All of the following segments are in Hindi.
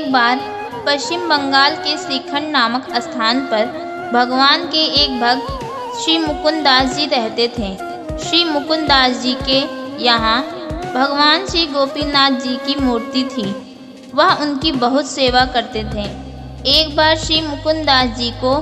एक बार पश्चिम बंगाल के श्रीखंड नामक स्थान पर भगवान के एक भक्त श्री मुकुंद दास जी रहते थे। श्री मुकुंद दास जी के यहाँ भगवान श्री गोपीनाथ जी की मूर्ति थी। वह उनकी बहुत सेवा करते थे। एक बार श्री मुकुंद दास जी को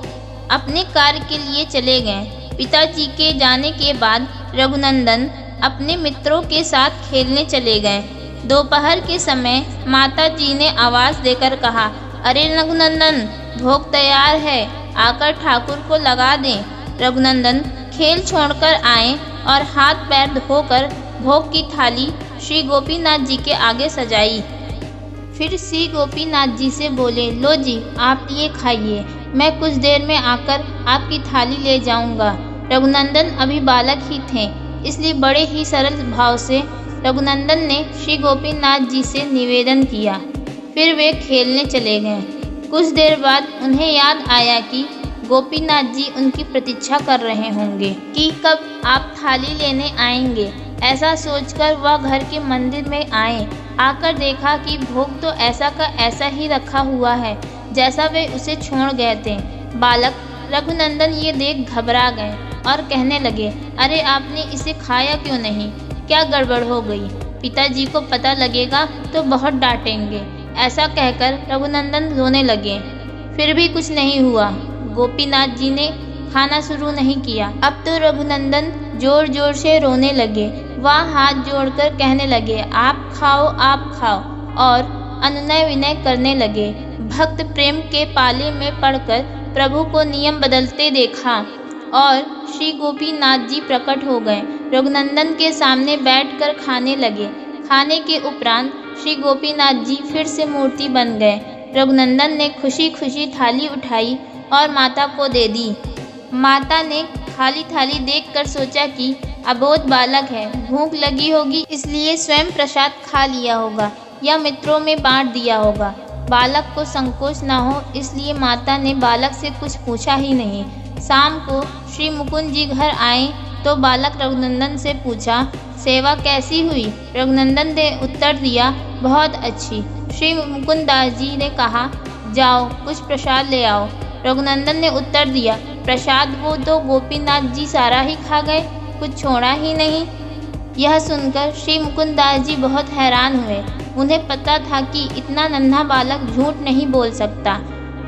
अपने कार्य के लिए चले गए। पिताजी के जाने के बाद रघुनंदन अपने मित्रों के साथ खेलने चले गए। दोपहर के समय माता जी ने आवाज़ देकर कहा, अरे रघुनंदन, भोग तैयार है, आकर ठाकुर को लगा दें। रघुनंदन खेल छोड़कर आए और हाथ पैर धोकर भोग की थाली श्री गोपीनाथ जी के आगे सजाई। फिर श्री गोपीनाथ जी से बोले, लो जी, आप ये खाइए, मैं कुछ देर में आकर आपकी थाली ले जाऊंगा। रघुनंदन अभी बालक ही थे, इसलिए बड़े ही सरल भाव से रघुनंदन ने श्री गोपीनाथ जी से निवेदन किया। फिर वे खेलने चले गए। कुछ देर बाद उन्हें याद आया कि गोपीनाथ जी उनकी प्रतीक्षा कर रहे होंगे कि कब आप थाली लेने आएंगे। ऐसा सोचकर वह घर के मंदिर में आए। आकर देखा कि भोग तो ऐसा का ऐसा ही रखा हुआ है जैसा वे उसे छोड़ गए थे। बालक रघुनंदन ये देख घबरा गए और कहने लगे, अरे आपने इसे खाया क्यों नहीं? क्या गड़बड़ हो गई? पिताजी को पता लगेगा तो बहुत डांटेंगे। ऐसा कहकर रघुनंदन रोने लगे। फिर भी कुछ नहीं हुआ। गोपीनाथ जी ने खाना शुरू नहीं किया। अब तो रघुनंदन जोर जोर से रोने लगे। वह हाथ जोड़कर कहने लगे, आप खाओ, आप खाओ, और अनुनय विनय करने लगे। भक्त प्रेम के पाले में पड़कर प्रभु को नियम बदलते देखा और श्री गोपीनाथ जी प्रकट हो गए। रघुनंदन के सामने बैठकर खाने लगे। खाने के उपरांत श्री गोपीनाथ जी फिर से मूर्ति बन गए। रघुनंदन ने खुशी खुशी थाली उठाई और माता को दे दी। माता ने खाली थाली देखकर सोचा कि अबोध बालक है, भूख लगी होगी, इसलिए स्वयं प्रसाद खा लिया होगा या मित्रों में बांट दिया होगा। बालक को संकोच न हो, इसलिए माता ने बालक से कुछ पूछा ही नहीं। शाम को श्री मुकुंद जी घर आए तो बालक रघुनंदन से पूछा, सेवा कैसी हुई? रघुनंदन ने उत्तर दिया, बहुत अच्छी। श्री मुकुंद दास जी ने कहा, जाओ कुछ प्रसाद ले आओ। रघुनंदन ने उत्तर दिया, प्रसाद वो तो गोपीनाथ जी सारा ही खा गए, कुछ छोड़ा ही नहीं। यह सुनकर श्री मुकुंद दास जी बहुत हैरान हुए। उन्हें पता था कि इतना नन्हा बालक झूठ नहीं बोल सकता।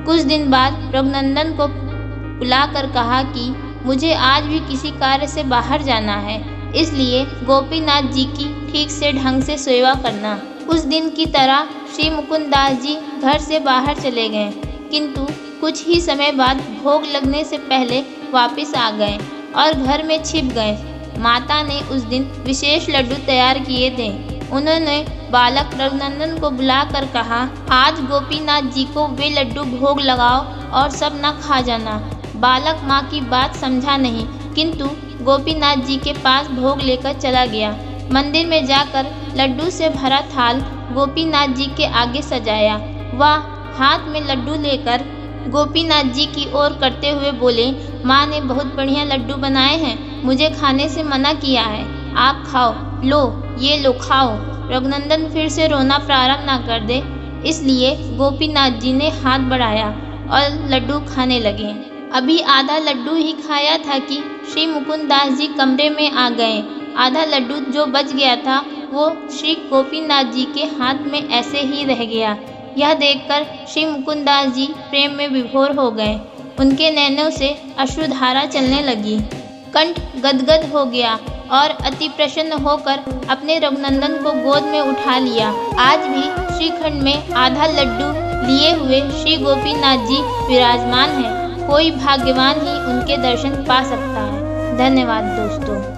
कुछ दिन बाद रघुनंदन को बुलाकर कहा कि मुझे आज भी किसी कार्य से बाहर जाना है, इसलिए गोपीनाथ जी की ठीक से ढंग से सेवा करना। उस दिन की तरह श्री मुकुंद दास जी घर से बाहर चले गए, किंतु कुछ ही समय बाद भोग लगने से पहले वापस आ गए और घर में छिप गए। माता ने उस दिन विशेष लड्डू तैयार किए थे। उन्होंने बालक रघुनंदन को बुलाकर कहा, आज गोपीनाथ जी को वे लड्डू भोग लगाओ और सब न खा जाना। बालक माँ की बात समझा नहीं, किंतु गोपीनाथ जी के पास भोग लेकर चला गया। मंदिर में जाकर लड्डू से भरा थाल गोपीनाथ जी के आगे सजाया। वह हाथ में लड्डू लेकर गोपीनाथ जी की ओर करते हुए बोले, माँ ने बहुत बढ़िया लड्डू बनाए हैं, मुझे खाने से मना किया है, आप खाओ, लो ये लो खाओ। रघुनंदन फिर से रोना प्रारंभ न कर दे, इसलिए गोपीनाथ जी ने हाथ बढ़ाया और लड्डू खाने लगे। अभी आधा लड्डू ही खाया था कि श्री मुकुंद दास जी कमरे में आ गए। आधा लड्डू जो बच गया था वो श्री गोपीनाथ जी के हाथ में ऐसे ही रह गया। यह देखकर श्री मुकुंद दास जी प्रेम में विभोर हो गए। उनके नैनों से अश्रुधारा चलने लगी। कंठ गदगद हो गया और अति प्रसन्न होकर अपने रघुनंदन को गोद में उठा लिया। आज भी श्रीखंड में आधा लड्डू लिए हुए श्री गोपीनाथ जी विराजमान हैं। कोई भाग्यवान ही उनके दर्शन पा सकता है। धन्यवाद दोस्तों।